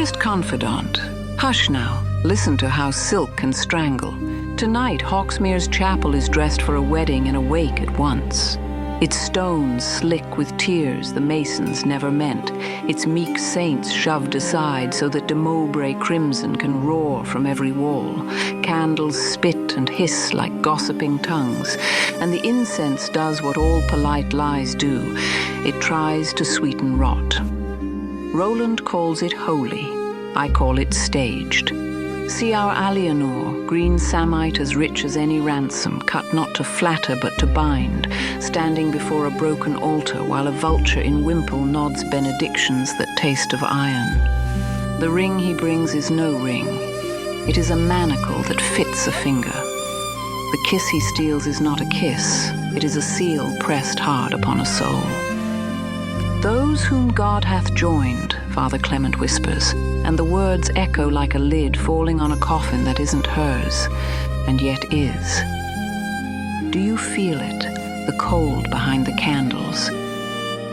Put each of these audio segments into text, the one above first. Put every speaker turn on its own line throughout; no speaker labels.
Dearest confidant, hush now, listen to how silk can strangle. Tonight, Hawksmere's chapel is dressed for a wedding and a wake at once. Its stones slick with tears the masons never meant, its meek saints shoved aside so that de Mowbray crimson can roar from every wall. Candles spit and hiss like gossiping tongues, and the incense does what all polite lies do. It tries to sweeten rot. Roland calls it holy. I call it staged. See our Alianor, green samite as rich as any ransom, cut not to flatter but to bind, standing before a broken altar while a vulture in wimple nods benedictions that taste of iron. The ring he brings is no ring. It is a manacle that fits a finger. The kiss he steals is not a kiss. It is a seal pressed hard upon a soul. Those whom God hath joined, Father Clement whispers, and the words echo like a lid falling on a coffin that isn't hers, and yet is. Do you feel it, the cold behind the candles?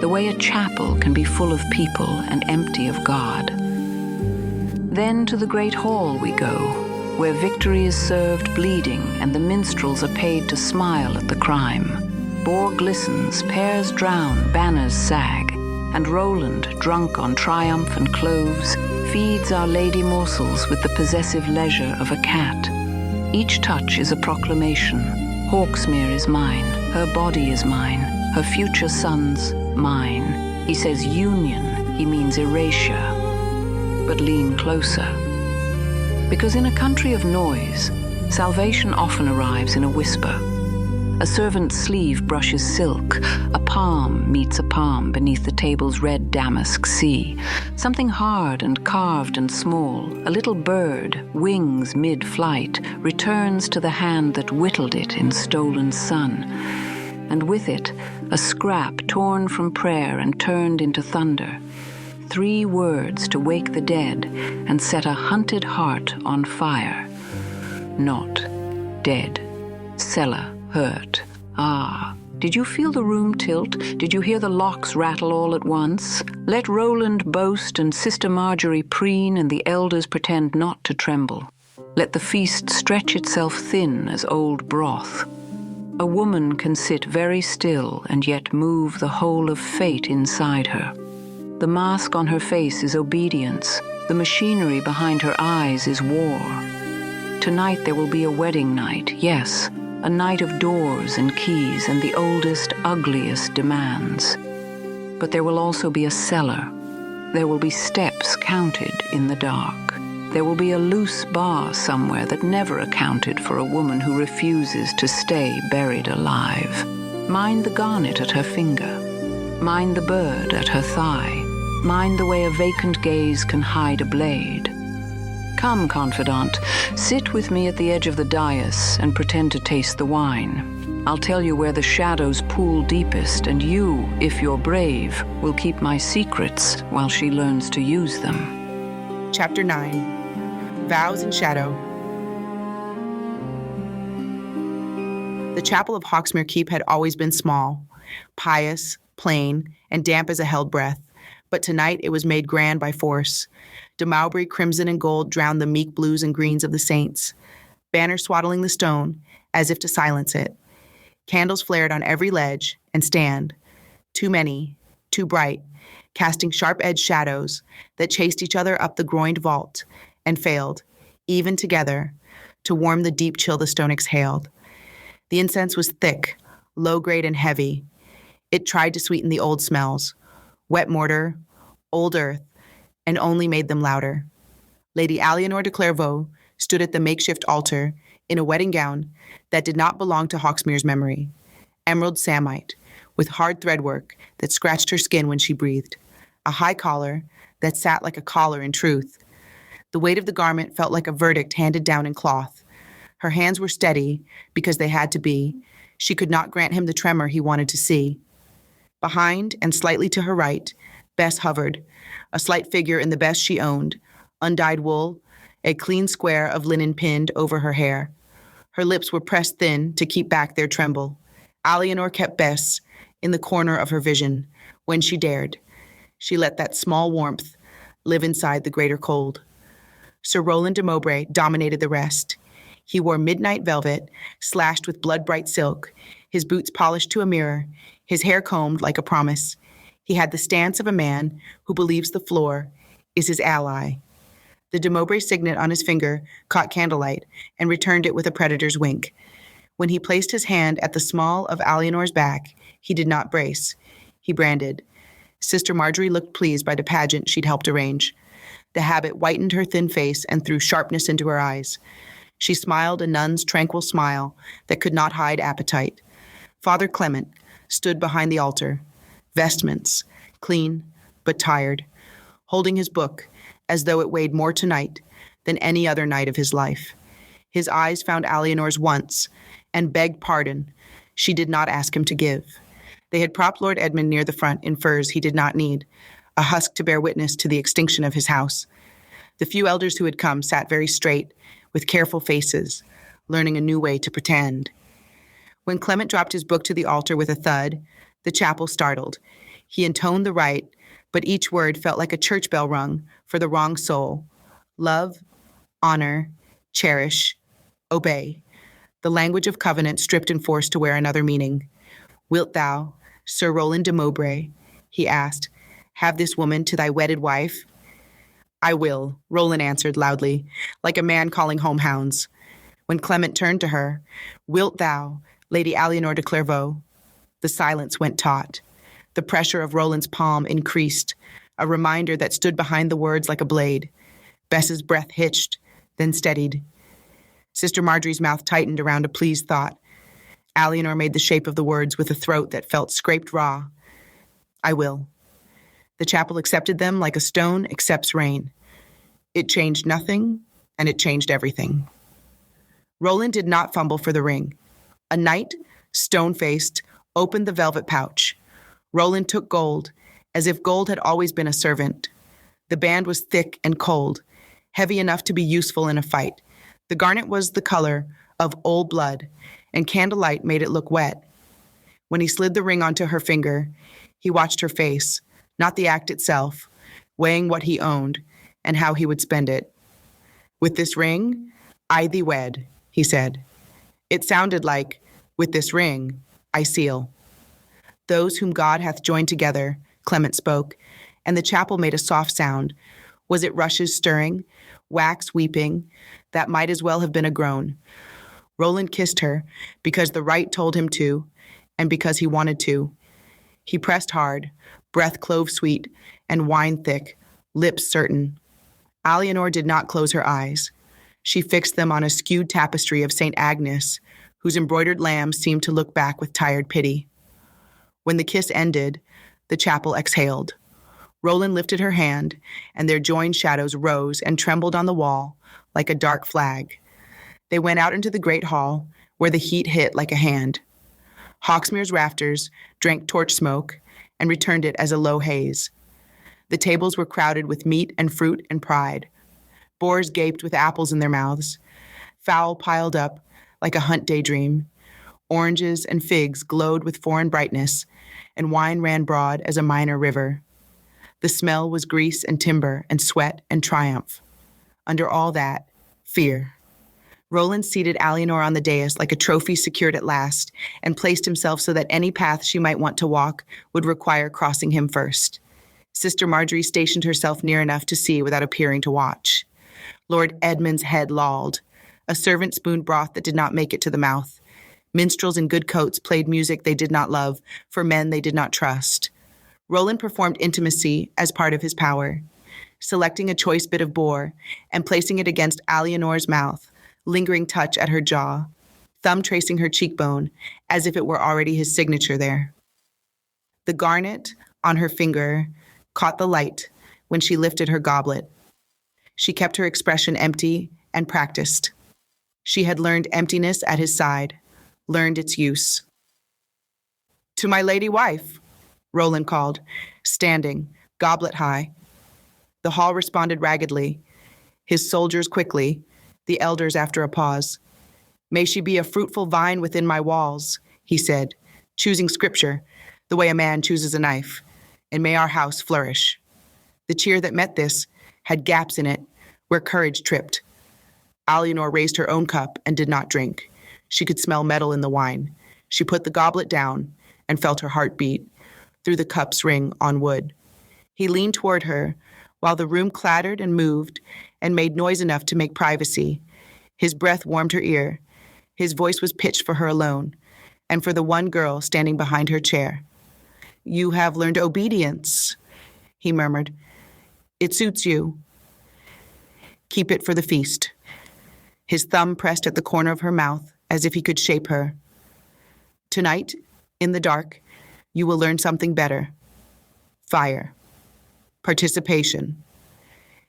The way a chapel can be full of people and empty of God. Then to the great hall we go, where victory is served bleeding and the minstrels are paid to smile at the crime. Boar glistens, pears drown, banners sag, and Roland, drunk on triumph and cloves, feeds our lady morsels with the possessive leisure of a cat. Each touch is a proclamation. Hawksmere is mine, her body is mine, her future sons, mine. He says union, he means erasure. But lean closer. Because in a country of noise, salvation often arrives in a whisper. A servant's sleeve brushes silk, a palm meets a palm beneath the table's red damask sea. Something hard and carved and small, a little bird, wings mid-flight, returns to the hand that whittled it in stolen sun. And with it, a scrap torn from prayer and turned into thunder. 3 words to wake the dead and set a hunted heart on fire. Not dead. Cellar. Hurt. Ah, did you feel the room tilt? Did you hear the locks rattle all at once? Let Roland boast and Sister Marjorie preen and the elders pretend not to tremble. Let the feast stretch itself thin as old broth. A woman can sit very still and yet move the whole of fate inside her. The mask on her face is obedience. The machinery behind her eyes is war. Tonight there will be a wedding night, yes. A night of doors and keys and the oldest, ugliest demands. But there will also be a cellar. There will be steps counted in the dark. There will be a loose bar somewhere that never accounted for a woman who refuses to stay buried alive. Mind the garnet at her finger. Mind the bird at her thigh. Mind the way a vacant gaze can hide a blade. Come, confidant, sit with me at the edge of the dais and pretend to taste the wine. I'll tell you where the shadows pool deepest, and you, if you're brave, will keep my secrets while she learns to use them.
Chapter 9. Vows and Shadow. The chapel of Hawksmere Keep had always been small, pious, plain, and damp as a held breath, but tonight it was made grand by force. De Mowbray crimson and gold drowned the meek blues and greens of the saints, banners swaddling the stone, as if to silence it. Candles flared on every ledge and stand, too many, too bright, casting sharp-edged shadows that chased each other up the groined vault and failed, even together, to warm the deep chill the stone exhaled. The incense was thick, low-grade and heavy. It tried to sweeten the old smells, wet mortar, old earth, and only made them louder. Lady Alianor de Clairvaux stood at the makeshift altar in a wedding gown that did not belong to Hawksmere's memory, emerald samite, with hard threadwork that scratched her skin when she breathed, a high collar that sat like a collar in truth. The weight of the garment felt like a verdict handed down in cloth. Her hands were steady because they had to be. She could not grant him the tremor he wanted to see. Behind and slightly to her right, Bess hovered, a slight figure in the best she owned, undyed wool, a clean square of linen pinned over her hair. Her lips were pressed thin to keep back their tremble. Alianor kept Bess in the corner of her vision. When she dared, she let that small warmth, live inside the greater cold. Sir Roland de Mowbray dominated the rest. He wore midnight velvet, slashed with blood-bright silk, his boots polished to a mirror, his hair combed like a promise. He had the stance of a man who believes the floor is his ally. The de Mowbray signet on his finger caught candlelight and returned it with a predator's wink. When he placed his hand at the small of Alianor's back, he did not brace. He branded. Sister Marjorie looked pleased by the pageant she'd helped arrange. The habit whitened her thin face and threw sharpness into her eyes. She smiled a nun's tranquil smile that could not hide appetite. Father Clement stood behind the altar, vestments, clean but tired, holding his book as though it weighed more tonight than any other night of his life. His eyes found Alianor's once and begged pardon she did not ask him to give. They had propped Lord Edmund near the front in furs he did not need, a husk to bear witness to the extinction of his house. The few elders who had come sat very straight, with careful faces, learning a new way to pretend. When Clement dropped his book to the altar with a thud, the chapel startled. He intoned the right, but each word felt like a church bell rung for the wrong soul. Love, honor, cherish, obey. The language of covenant stripped and forced to wear another meaning. Wilt thou, Sir Roland de Mowbray, he asked, have this woman to thy wedded wife? I will, Roland answered loudly, like a man calling home hounds. When Clement turned to her, wilt thou, Lady Alianor de Clairvaux? The silence went taut. The pressure of Roland's palm increased, a reminder that stood behind the words like a blade. Bess's breath hitched, then steadied. Sister Marjorie's mouth tightened around a pleased thought. Alianor made the shape of the words with a throat that felt scraped raw. I will. The chapel accepted them like a stone accepts rain. It changed nothing, and it changed everything. Roland did not fumble for the ring. A knight, stone-faced, opened the velvet pouch. Roland took gold, as if gold had always been a servant. The band was thick and cold, heavy enough to be useful in a fight. The garnet was the color of old blood, and candlelight made it look wet. When he slid the ring onto her finger, he watched her face, not the act itself, weighing what he owned and how he would spend it. With this ring, I thee wed, he said. It sounded like, with this ring, I seal. Those whom God hath joined together, Clement spoke, and the chapel made a soft sound. Was it rushes stirring, wax weeping? That might as well have been a groan. Roland kissed her because the rite told him to, and because he wanted to. He pressed hard, breath clove sweet and wine thick, lips certain. Alianor did not close her eyes. She fixed them on a skewed tapestry of St. Agnes, whose embroidered lambs seemed to look back with tired pity. When the kiss ended, the chapel exhaled. Roland lifted her hand, and their joined shadows rose and trembled on the wall like a dark flag. They went out into the great hall, where the heat hit like a hand. Hawksmere's rafters drank torch smoke and returned it as a low haze. The tables were crowded with meat and fruit and pride. Boars gaped with apples in their mouths. Fowl piled up like a hunt daydream. Oranges and figs glowed with foreign brightness, and wine ran broad as a minor river. The smell was grease and timber and sweat and triumph. Under all that, fear. Roland seated Alianor on the dais like a trophy secured at last, and placed himself so that any path she might want to walk would require crossing him first. Sister Marjorie stationed herself near enough to see without appearing to watch. Lord Edmund's head lolled. A servant spooned broth that did not make it to the mouth. Minstrels in good coats played music they did not love, for men they did not trust. Roland performed intimacy as part of his power, selecting a choice bit of boar and placing it against Alianor's mouth, lingering touch at her jaw, thumb tracing her cheekbone as if it were already his signature there. The garnet on her finger caught the light when she lifted her goblet. She kept her expression empty and practiced. She had learned emptiness at his side, learned its use. "To my lady wife," Roland called, standing, goblet high. The hall responded raggedly, his soldiers quickly, the elders after a pause. "May she be a fruitful vine within my walls," he said, choosing scripture, the way a man chooses a knife, "and may our house flourish." The cheer that met this had gaps in it where courage tripped. Alianor raised her own cup and did not drink. She could smell metal in the wine. She put the goblet down and felt her heart beat through the cup's ring on wood. He leaned toward her while the room clattered and moved and made noise enough to make privacy. His breath warmed her ear. His voice was pitched for her alone and for the one girl standing behind her chair. "You have learned obedience," he murmured. "It suits you. Keep it for the feast." His thumb pressed at the corner of her mouth as if he could shape her. "Tonight, in the dark, you will learn something better. Fire. Participation."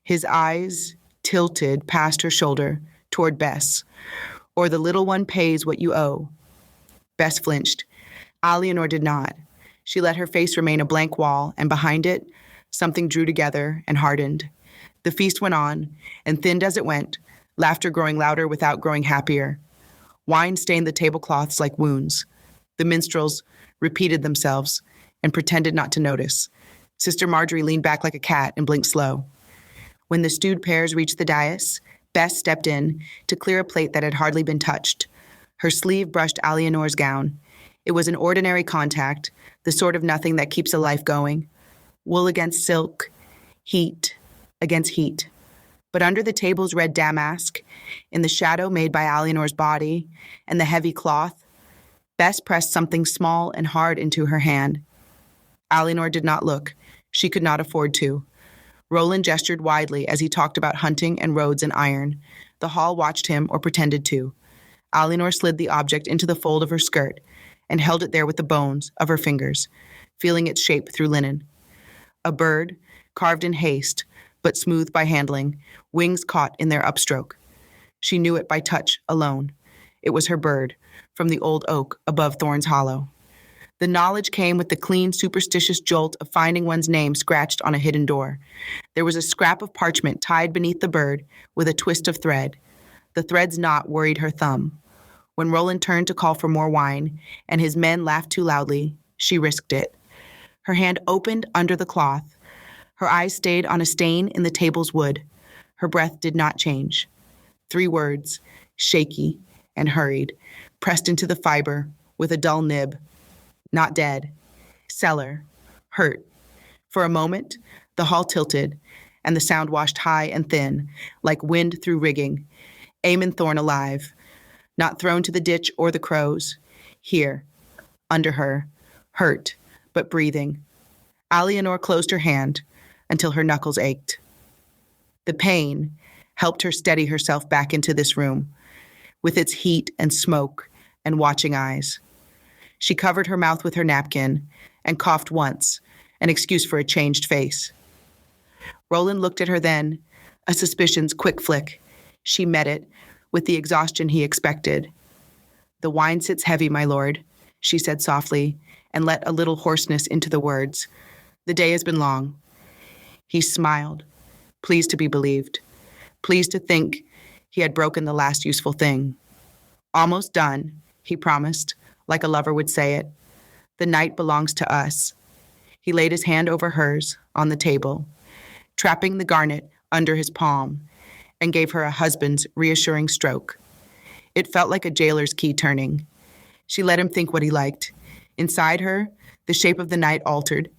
His eyes tilted past her shoulder toward Bess. "Or the little one pays what you owe." Bess flinched. Alianor did not. She let her face remain a blank wall, and behind it, something drew together and hardened. The feast went on, and thinned as it went, laughter growing louder without growing happier. Wine stained the tablecloths like wounds. The minstrels repeated themselves and pretended not to notice. Sister Marjorie leaned back like a cat and blinked slow. When the stewed pears reached the dais, Bess stepped in to clear a plate that had hardly been touched. Her sleeve brushed Alianor's gown. It was an ordinary contact, the sort of nothing that keeps a life going. Wool against silk, heat against heat. But under the table's red damask, in the shadow made by Alianor's body and the heavy cloth, Bess pressed something small and hard into her hand. Alianor did not look. She could not afford to. Roland gestured widely as he talked about hunting and roads and iron. The hall watched him or pretended to. Alianor slid the object into the fold of her skirt and held it there with the bones of her fingers, feeling its shape through linen. A bird, carved in haste, but smooth by handling, wings caught in their upstroke. She knew it by touch alone. It was her bird, from the old oak above Thorn's Hollow. The knowledge came with the clean, superstitious jolt of finding one's name scratched on a hidden door. There was a scrap of parchment tied beneath the bird with a twist of thread. The thread's knot worried her thumb. When Roland turned to call for more wine, and his men laughed too loudly, she risked it. Her hand opened under the cloth. Her eyes stayed on a stain in the table's wood. Her breath did not change. 3 words, shaky and hurried, pressed into the fiber with a dull nib. Not dead. Cellar. Hurt. For a moment, the hall tilted, and the sound washed high and thin, like wind through rigging. Eamon Thorn alive. Not thrown to the ditch or the crows. Here. Under her. Hurt, but breathing. Alianor closed her hand until her knuckles ached. The pain helped her steady herself back into this room, with its heat and smoke and watching eyes. She covered her mouth with her napkin and coughed once, an excuse for a changed face. Roland looked at her then, a suspicion's quick flick. She met it with the exhaustion he expected. "The wine sits heavy, my lord," she said softly, and let a little hoarseness into the words. "The day has been long." He smiled, pleased to be believed, pleased to think he had broken the last useful thing. "Almost done," he promised, like a lover would say it. "The night belongs to us." He laid his hand over hers on the table, trapping the garnet under his palm, and gave her a husband's reassuring stroke. It felt like a jailer's key turning. She let him think what he liked. Inside her, the shape of the night altered.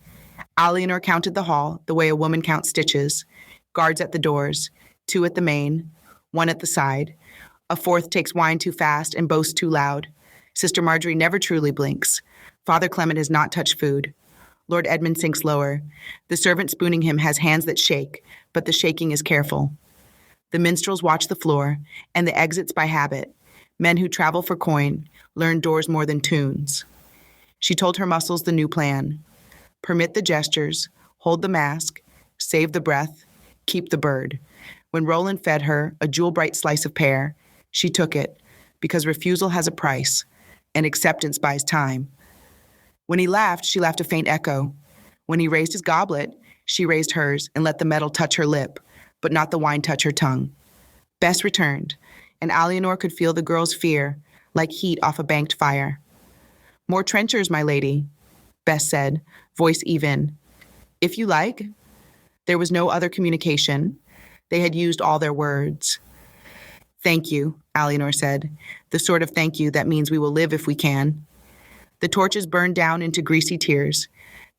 Alianor counted the hall the way a woman counts stitches. Guards at the doors, 2 at the main, 1 at the side. A 4th takes wine too fast and boasts too loud. Sister Marjorie never truly blinks. Father Clement has not touched food. Lord Edmund sinks lower. The servant spooning him has hands that shake, but the shaking is careful. The minstrels watch the floor, and the exits by habit. Men who travel for coin learn doors more than tunes. She told her muscles the new plan. Permit the gestures, hold the mask, save the breath, keep the bird. When Roland fed her a jewel-bright slice of pear, she took it, because refusal has a price, and acceptance buys time. When he laughed, she laughed a faint echo. When he raised his goblet, she raised hers and let the metal touch her lip, but not the wine touch her tongue. Bess returned, and Alianor could feel the girl's fear, like heat off a banked fire. "More trenchers, my lady," Bess said, voice even. "If you like." There was no other communication. They had used all their words. "Thank you," Alianor said, "the sort of thank you that means we will live if we can." The torches burned down into greasy tears.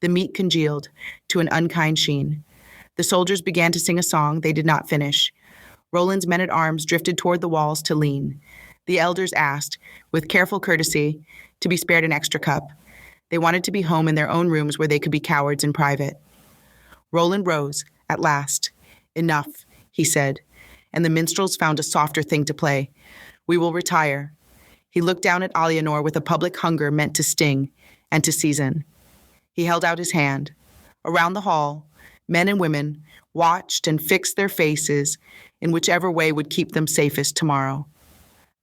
The meat congealed to an unkind sheen. The soldiers began to sing a song they did not finish. Roland's men-at-arms drifted toward the walls to lean. The elders asked, with careful courtesy, to be spared an extra cup. They wanted to be home in their own rooms where they could be cowards in private. Roland rose, at last. "Enough," he said, and the minstrels found a softer thing to play. "We will retire." He looked down at Alianor with a public hunger meant to sting and to season. He held out his hand. Around the hall, men and women watched and fixed their faces in whichever way would keep them safest tomorrow.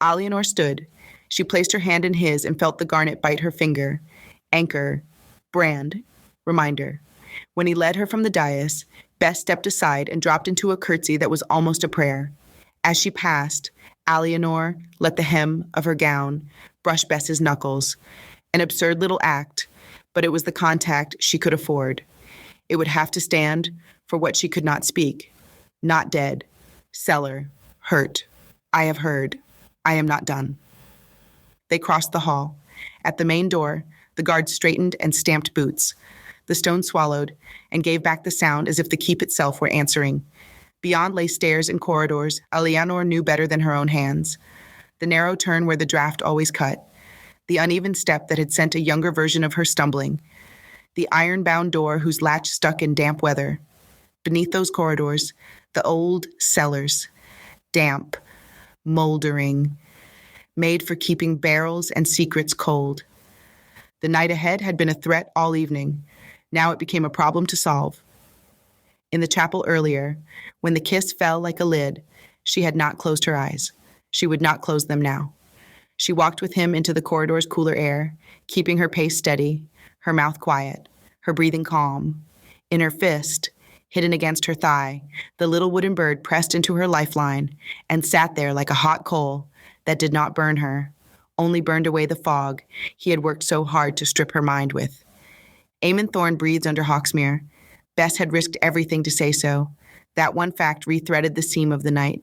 Alianor stood. She placed her hand in his and felt the garnet bite her finger. Anchor, brand, reminder. When he led her from the dais, Bess stepped aside and dropped into a curtsy that was almost a prayer. As she passed, Alianor let the hem of her gown brush Bess's knuckles. An absurd little act, but it was the contact she could afford. It would have to stand for what she could not speak. Not dead. Cellar. Hurt. I have heard. I am not done. They crossed the hall. At the main door, the guards straightened and stamped boots. The stone swallowed and gave back the sound as if the keep itself were answering. Beyond lay stairs and corridors Alianor knew better than her own hands. The narrow turn where the draft always cut. The uneven step that had sent a younger version of her stumbling. The iron-bound door whose latch stuck in damp weather. Beneath those corridors, the old cellars. Damp, moldering, made for keeping barrels and secrets cold. The night ahead had been a threat all evening. Now it became a problem to solve. In the chapel earlier, when the kiss fell like a lid, she had not closed her eyes. She would not close them now. She walked with him into the corridor's cooler air, keeping her pace steady, her mouth quiet, her breathing calm. In her fist, hidden against her thigh, the little wooden bird pressed into her lifeline and sat there like a hot coal that did not burn her, only burned away the fog he had worked so hard to strip her mind with. Eamon Thorne breathes under Hawksmere. Bess had risked everything to say so. That one fact rethreaded the seam of the night.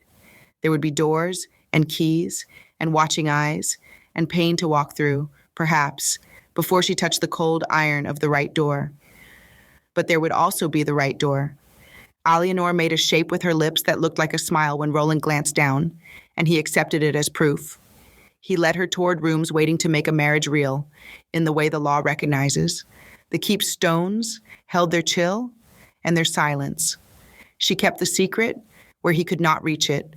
There would be doors and keys and watching eyes and pain to walk through, perhaps, before she touched the cold iron of the right door. But there would also be the right door. Alianor made a shape with her lips that looked like a smile when Roland glanced down, and he accepted it as proof. He led her toward rooms waiting to make a marriage real, in the way the law recognizes. The keep stones held their chill and their silence. She kept the secret where he could not reach it.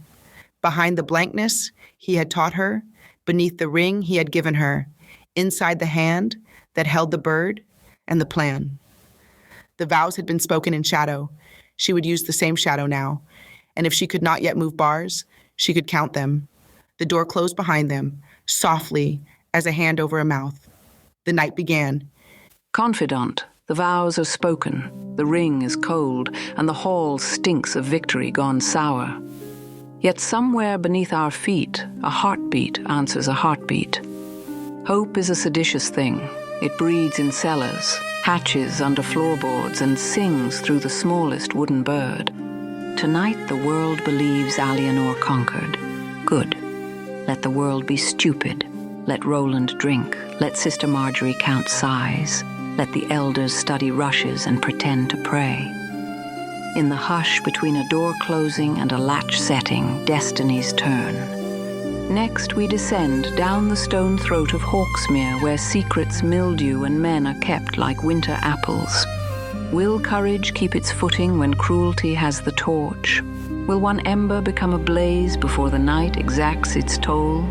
Behind the blankness he had taught her, beneath the ring he had given her, inside the hand that held the bird and the plan. The vows had been spoken in shadow. She would use the same shadow now, and if she could not yet move bars, she could count them. The door closed behind them, softly as a hand over a mouth. The night began.
Confidant, the vows are spoken, the ring is cold, and the hall stinks of victory gone sour. Yet somewhere beneath our feet, a heartbeat answers a heartbeat. Hope is a seditious thing. It breeds in cellars, hatches under floorboards, and sings through the smallest wooden bird. Tonight the world believes Alianor conquered. Good. Let the world be stupid. Let Roland drink. Let Sister Marjorie count sighs. Let the elders study rushes and pretend to pray. In the hush between a door closing and a latch setting, destinies turn. Next we descend down the stone throat of Hawksmere, where secrets mildew and men are kept like winter apples. Will courage keep its footing when cruelty has the torch? Will one ember become a blaze before the night exacts its toll?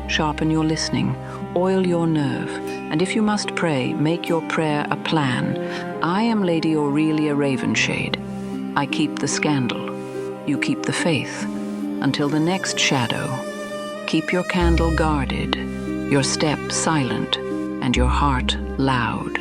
Sharpen your listening, oil your nerve, and if you must pray, make your prayer a plan. I am Lady Aurelia Ravenshade. I keep the scandal. You keep the faith. Until the next shadow, keep your candle guarded, your step silent, and your heart loud.